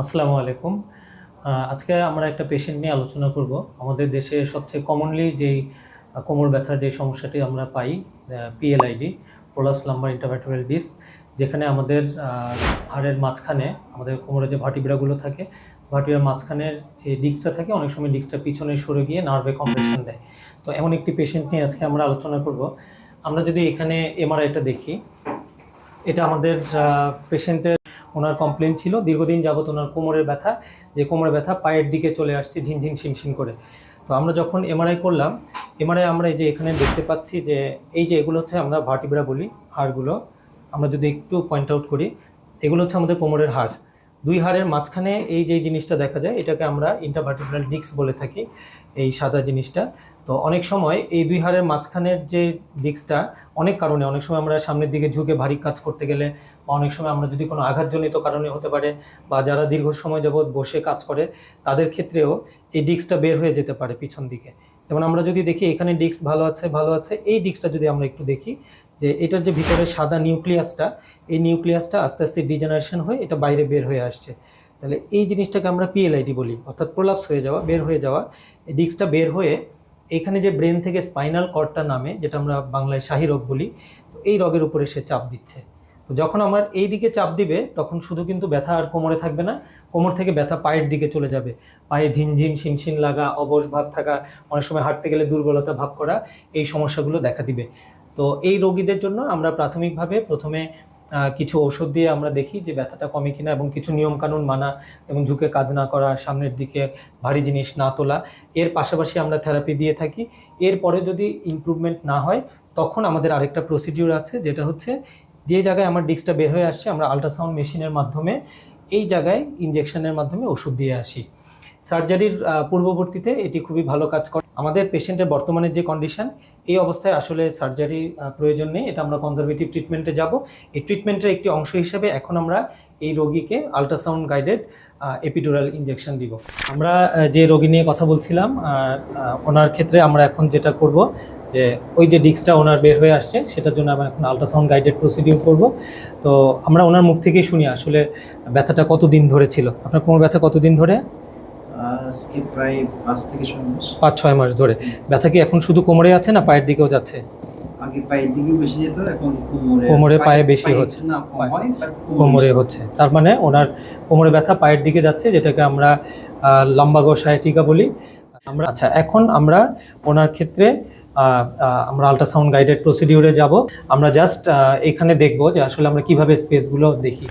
আসসালামু আলাইকুম। আজকে আমরা একটা পেশেন্ট নিয়ে আলোচনা করব। আমাদের দেশে সবচেয়ে কমনলি যেই কোমর ব্যথার যে সমস্যাটি আমরা পাই, PLID, prolapse lumbar intervertebral disc, যেখানে আমাদের হাড়ের মাঝখানে আমাদের কোমরে যে ভার্টিব্রাগুলো থাকে, ভার্টিব্রার মাঝখানের যে ডিস্কটা থাকে, অনেক সময় ডিস্কটা পিছনে সরে গিয়ে নার্ভে কম্প্রেশন দেয়। তো এমন একটি পেশেন্ট নিয়ে আজকে আমরা আলোচনা করব। আমরা যদি এখানে এমআরআইটা দেখি, এটা আমাদের পেশেন্টের ওনার কমপ্লেন ছিল দীর্ঘদিন যাবত ওনার কোমরের ব্যথা, যে কোমরের ব্যথা পায়ের দিকে চলে আসছে ঝিনঝিন শিনশিন করে। তো আমরা যখন এমআরআই করলাম, এমআরআই আমরা এই যে এখানে দেখতে পাচ্ছি যে এই যে এগুলো হচ্ছে আমরা ভার্টিব্রা বলি, হাড়গুলো আমরা যদি একটু পয়েন্ট আউট করি, এগুলো হচ্ছে আমাদের কোমরের হাড়। দুই হাড়ের মাঝখানে এই যে জিনিসটা দেখা যায়, এটাকে আমরা ইন্টারভার্টিব্রাল ডিস্ক বলে থাকি, এই সাদা জিনিসটা। তো অনেক সময় এই দুই হাড়ের মাঝখানের যে ডিস্কটা অনেক কারণে, অনেক সময় আমরা সামনের দিকে ঝুঁকে ভারী কাজ করতে গেলে, বা অনেক সময় আমরা যদি কোনো আঘাতজনিত কারণে হতে পারে, বা যারা দীর্ঘ সময় যাবৎ বসে কাজ করে তাদের ক্ষেত্রেও এই ডিস্কটা বের হয়ে যেতে পারে পিছন দিকে। যেমন আমরা যদি দেখি এখানে ডিস্ক ভালো আছে, এই ডিস্কটা যদি আমরা একটু দেখি, যে এটার যে ভিতরে সাদা নিউক্লিয়াসটা, এই নিউক্লিয়াসটা আস্তে আস্তে ডিজেনারেশন হয়ে এটা বাইরে বের হয়ে আসছে। তাহলে এই জিনিসটাকে আমরা পিএলআইডি বলি, অর্থাৎ প্রোলাপস হয়ে যাওয়া, বের হয়ে যাওয়া। এই ডিস্কটা বের হয়ে এখানে যে ব্রেন থেকে স্পাইনাল কর্ডটা নামে, যেটা আমরা বাংলায় শাহী রোগ বলি, তো এই রগের উপরে সে চাপ দিচ্ছে। তো যখন আমার এই দিকে চাপ দিবে, তখন শুধু কিন্তু ব্যথা আর কোমরে থাকবে না, কোমর থেকে ব্যথা পায়ের দিকে চলে যাবে। পায়ে ঝিনঝিন শিনশিন লাগা, অবশ ভাব থাকা, অনেক সময় হাঁটতে গেলে দুর্বলতা ভাব করা, এই সমস্যাগুলো দেখা দিবে। তো এই রোগীদের জন্য আমরা প্রাথমিকভাবে প্রথমে কিছু ঔষধ দিয়ে আমরা দেখি যে ব্যথাটা কমে কিনা, এবং কিছু নিয়মকানুন মানা, এবং ঝুঁকে কাজ না করা, সামনের দিকে ভারী জিনিস না তোলা, এর পাশাপাশি আমরা থেরাপি দিয়ে থাকি। এরপরে যদি ইমপ্রুভমেন্ট না হয়, তখন আমাদের আরেকটা প্রসিডিউর আছে, যেটা হচ্ছে যে জায়গায় আমার ডিস্কটা বের হয়ে আসছে, আমরা আল্ট্রাসাউন্ড মেশিনের মাধ্যমে এই জায়গায় ইনজেকশনের মাধ্যমে ওষুধ দিয়ে আসি। সার্জারির পূর্ববর্তীতে এটি খুবই ভালো কাজ করে। আমাদের পেশেন্টের বর্তমানে যে কন্ডিশন, এই অবস্থায় আসলে সার্জারি প্রয়োজন নেই, এটা আমরা কনজারভেটিভ ট্রিটমেন্টে যাব। এই ট্রিটমেন্টের একটি অংশ হিসেবে এখন আমরা এই রোগীকে আল্ট্রাসাউন্ড গাইডেড এপিডুরাল ইনজেকশন দিব। আমরা যে রোগী নিয়ে কথা বলছিলাম, ওনার ক্ষেত্রে আমরা এখন যেটা করব, যে ওই যে ডিস্কটা ওনার বের হয়ে আসছে, সেটার জন্য আমরা এখন আল্ট্রাসাউন্ড গাইডেড প্রসিডিউর করব। তো আমরা ওনার মুখ থেকেই শুনি আসলে ব্যথাটা কতদিন ধরে ছিল। আপনার কোমর ব্যথা কতদিন ধরে? আজকে প্রায় 5 থেকে 6 মাস। 5-6 মাস ধরে। ব্যথা কি এখন শুধু কোমরে আছে না পায়ের দিকেও যাচ্ছে? আগে পায়ের দিকে বেশি যেত, এখন কোমরে পায়ে বেশি হচ্ছে, না কম হয়, কোমরে হচ্ছে। তার মানে ওনার কোমরে ব্যথা পায়ের দিকে যাচ্ছে, যেটাকে আমরা লাম্বাগো সায়াটিকা বলি আমরা। আচ্ছা, এখন আমরা ওনার ক্ষেত্রে আমরা আল্ট্রাসাউন্ড গাইডেড প্রসিডিউরে যাব। আমরা জাস্ট এখানে দেখব যে আসলে আমরা কিভাবে স্পেসগুলো দেখি।